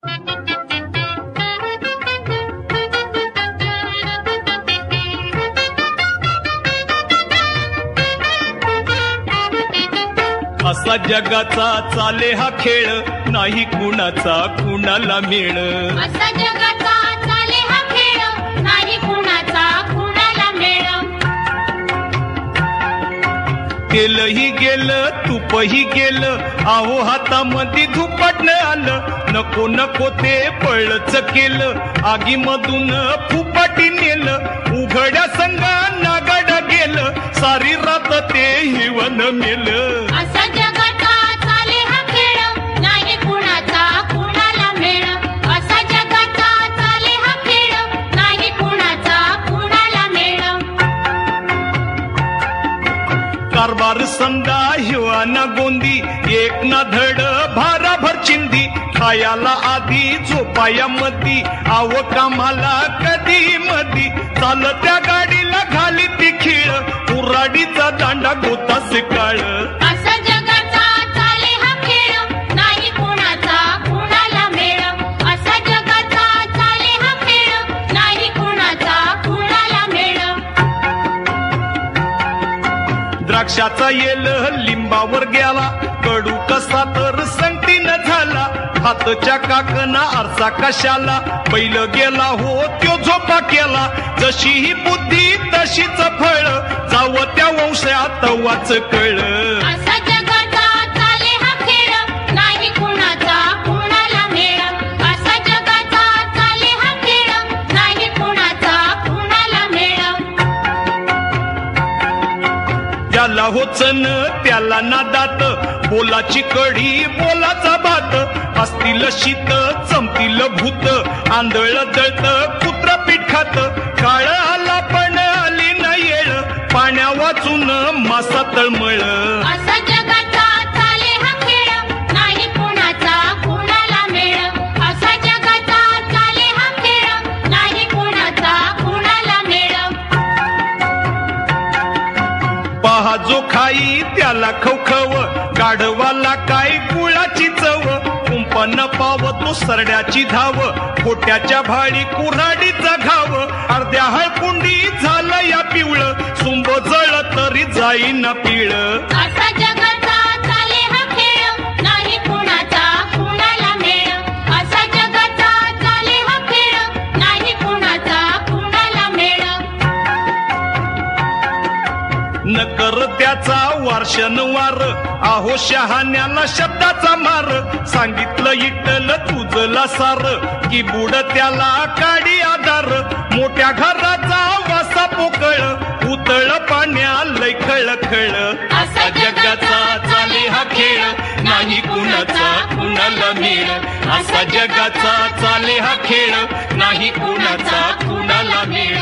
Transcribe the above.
असा जगाचा चाले हा खेळ, नाही कुणाचा कुणाला मेळ. असा जगाचा चाले हा खेळ, नाही कुणाचा कुणाला मेळ. तेलही गेलं तुपही गेलं, आहो हातामध्ये धुपाटणं आलं. नको नको ते पळच केलं, आगीमधून फुपाटी नेलं. उघड्या संगा नागाड गेलं, सारी रात ते हिवन मेलं. असा जगाचा चाले हा खेळ, नाही कुणाचा कुणाला मेळ. असा जगाचा चाले हा खेळ, नाही कुणाचा कुणाला मेळ. कारभार संदा हिवा ना गोंदी, एक ना धड भाराभर चिंदी. खायाला आधी झोपाया मधी, आव कामाला कधी मधी. चालत्या गाडीला घाली ती खीळ, उराडीचा दांडा गोतास काळ. असा जगाचा चाले हा खेळ, नाही कुणाचा कुणाला मेळ. असा जगाचा चाले हा खेळ, नाही कुणाचा कुणाला मेळ. द्राक्षाचा येल लिंबावर गेला, कडू कसा तर संगतीनं झाला. हातच्या काकना आरसा कशाला, बैल गेला हो त्यो झोपा केला. जशी ही बुद्धी तशीच फळ, जाव त्या वंशात वाच कळ. असा जगाचा चाले हा खेळ, नाही कुणाचा कुणाला मेळ. असा जगाचा चाले हा खेळ, नाही कुणाचा कुणाला मेळ. त्याला होचन त्याला नादात, बोलाची कढी बोलाचा भात. असतील शीत चमतील भूत, आंधळ जळत कुत्र पीठ खात. काळ आला पण आली न येळ, पाण्या वाचून मासा तळमळ. असा जगाचा चाले हा खेळ, नाही कुणाचा कुणाला मेळ. असा जगाचा चाले हा खेळ, नाही कुणाचा कुणाला मेळ. पहा जो खाई त्याला खवखव, गाढवाला काय गुळाची चव. कुंपन पाव तो सरड्याची धाव, खोट्याच्या भाळी कुऱ्हाडीचा घाव. अर्ध्या हळकुंडी झालं या पिवळ, सुंब जळ तरी जाईना पिळ. असा जगाचा चाले हा खेळ, नाही कुणाचा कुणाला मेळ. असा जगाचा चाले हा खेळ, नाही कुणाचा कुणाला मेळ. न कर त्याचा वारशनवार, आहो शहाण्याला शब्दाचा मार. सांगितलं इटल तुझला सार, की बुड त्याला काडी आधार. मोठ्या घराचा वासा पोकळ, उतळ पाण्या लय खळखळ. असा जगाचा चाले हा खेळ, नाही कुणाचा कुणाला मेळ. असा जगाचा चाले हा खेळ, नाही कुणाचा कुणाला मेळ.